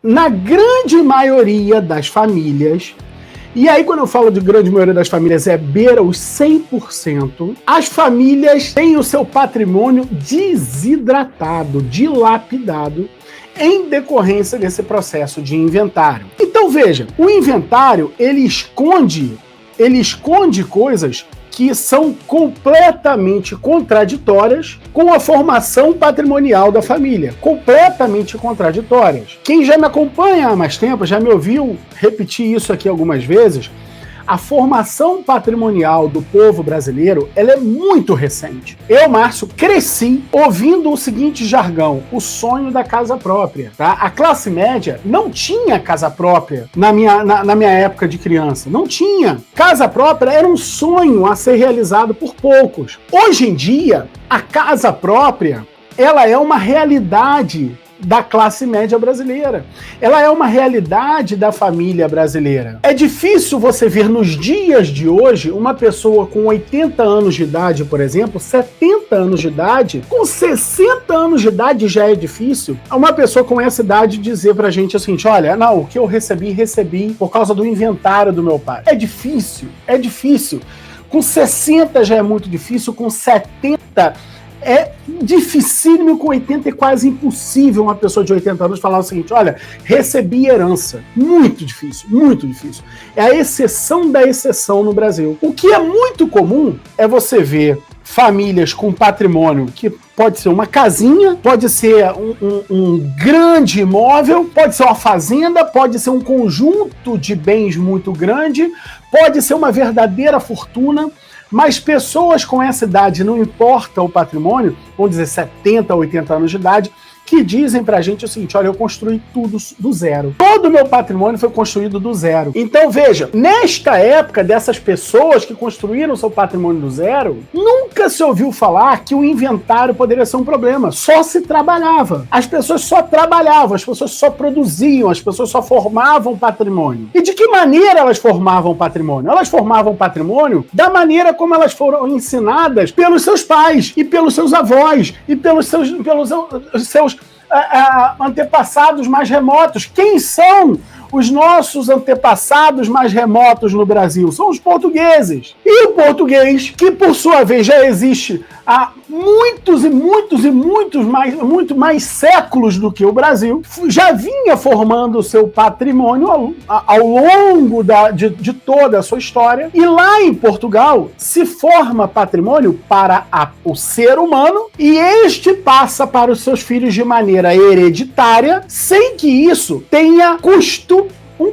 na grande maioria das famílias, e aí quando eu falo de grande maioria das famílias beira os 100%, as famílias têm o seu patrimônio desidratado, dilapidado, em decorrência desse processo de inventário. Então veja, o inventário ele esconde coisas que são completamente contraditórias com a formação patrimonial da família. Completamente contraditórias. Quem já me acompanha há mais tempo, já me ouviu repetir isso aqui algumas vezes, a formação patrimonial do povo brasileiro ela é muito recente. Eu, Márcio, cresci ouvindo o seguinte jargão, o sonho da casa própria. Tá? A classe média não tinha casa própria na minha época de criança. Não tinha. Casa própria era um sonho a ser realizado por poucos. Hoje em dia, a casa própria ela é uma realidade da classe média brasileira. Ela é uma realidade da família brasileira. É difícil você ver nos dias de hoje uma pessoa com 80 anos de idade, por exemplo, 70 anos de idade, com 60 anos de idade já é difícil, uma pessoa com essa idade dizer pra gente assim, olha, não, o que eu recebi por causa do inventário do meu pai. É difícil. Com 60 já é muito difícil, com 70 é dificílimo, com 80 é quase impossível uma pessoa de 80 anos falar o seguinte, olha, recebi herança. Muito difícil, muito difícil. É a exceção da exceção no Brasil. O que é muito comum é você ver famílias com patrimônio que pode ser uma casinha, pode ser um grande imóvel, pode ser uma fazenda, pode ser um conjunto de bens muito grande, pode ser uma verdadeira fortuna, mas pessoas com essa idade, não importa o patrimônio, vamos dizer 70, 80 anos de idade, que dizem pra gente o seguinte, olha, eu construí tudo do zero. Todo o meu patrimônio foi construído do zero. Então veja, nesta época dessas pessoas que construíram seu patrimônio do zero, nunca se ouviu falar que o inventário poderia ser um problema. Só se trabalhava. As pessoas só trabalhavam, as pessoas só produziam, as pessoas só formavam patrimônio. E de que maneira elas formavam patrimônio? Elas formavam patrimônio da maneira como elas foram ensinadas pelos seus pais e pelos seus avós e pelos seus antepassados mais remotos. Quem são os nossos antepassados mais remotos no Brasil? São os portugueses. E o português, que por sua vez já existe há muitos muito mais séculos do que o Brasil, já vinha formando o seu patrimônio ao longo de toda a sua história. E lá em Portugal se forma patrimônio para o ser humano e este passa para os seus filhos de maneira hereditária, sem que isso tenha custo,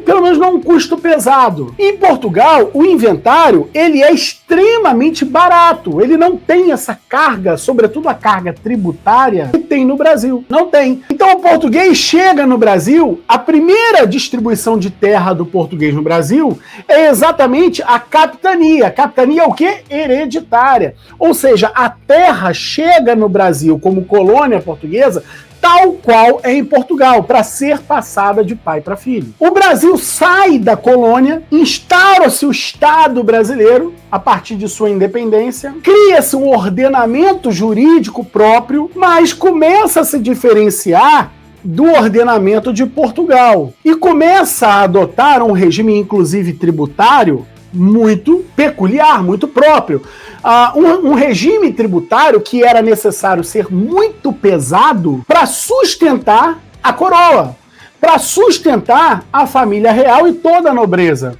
pelo menos não um custo pesado. Em Portugal, o inventário ele é extremamente barato. Ele não tem essa carga, sobretudo a carga tributária, que tem no Brasil. Não tem. Então o português chega no Brasil, a primeira distribuição de terra do português no Brasil é exatamente a capitania. A capitania é o quê? Hereditária. Ou seja, a terra chega no Brasil como colônia portuguesa tal qual é em Portugal, para ser passada de pai para filho. O Brasil sai da colônia, instaura-se o Estado brasileiro, a partir de sua independência, cria-se um ordenamento jurídico próprio, mas começa a se diferenciar do ordenamento de Portugal e começa a adotar um regime, inclusive tributário, muito peculiar, muito próprio. Um regime tributário que era necessário ser muito pesado para sustentar a coroa, para sustentar a família real e toda a nobreza.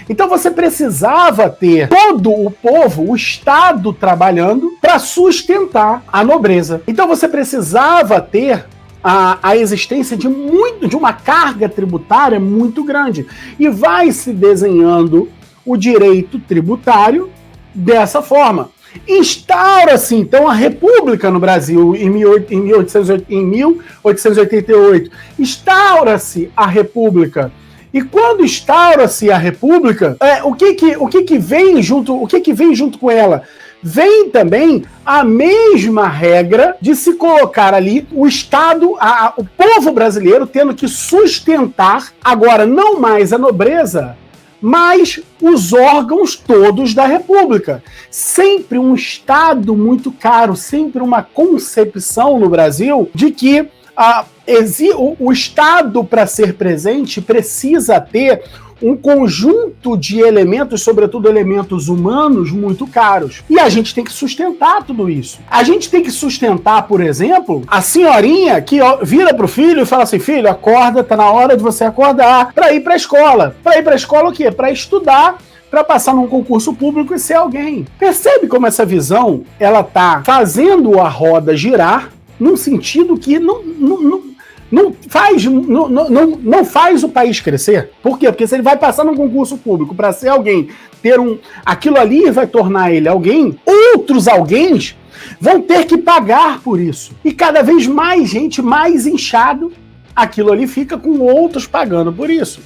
Então você precisava ter todo o povo, o Estado trabalhando para sustentar a nobreza. Então você precisava ter a existência de uma carga tributária muito grande. E vai se desenhando o direito tributário dessa forma. Instaura-se, então, a República no Brasil em 1888. Instaura-se a República. E quando instaura-se a República, o que vem junto com ela? Vem também a mesma regra de se colocar ali o Estado, o povo brasileiro tendo que sustentar, agora não mais a nobreza, mas os órgãos todos da República. Sempre um Estado muito caro, sempre uma concepção no Brasil de que o Estado, para ser presente, precisa ter um conjunto de elementos, sobretudo elementos humanos, muito caros. E a gente tem que sustentar tudo isso. A gente tem que sustentar, por exemplo, a senhorinha que vira pro filho e fala assim: filho, acorda, tá na hora de você acordar para ir para a escola. Para ir para a escola o quê? Para estudar, para passar num concurso público e ser alguém. Percebe como essa visão, ela tá fazendo a roda girar num sentido que não faz o país crescer. Por quê? Porque se ele vai passar num concurso público para ser alguém, aquilo ali vai tornar ele alguém, outros alguém vão ter que pagar por isso. E cada vez mais gente, mais inchado, aquilo ali fica com outros pagando por isso.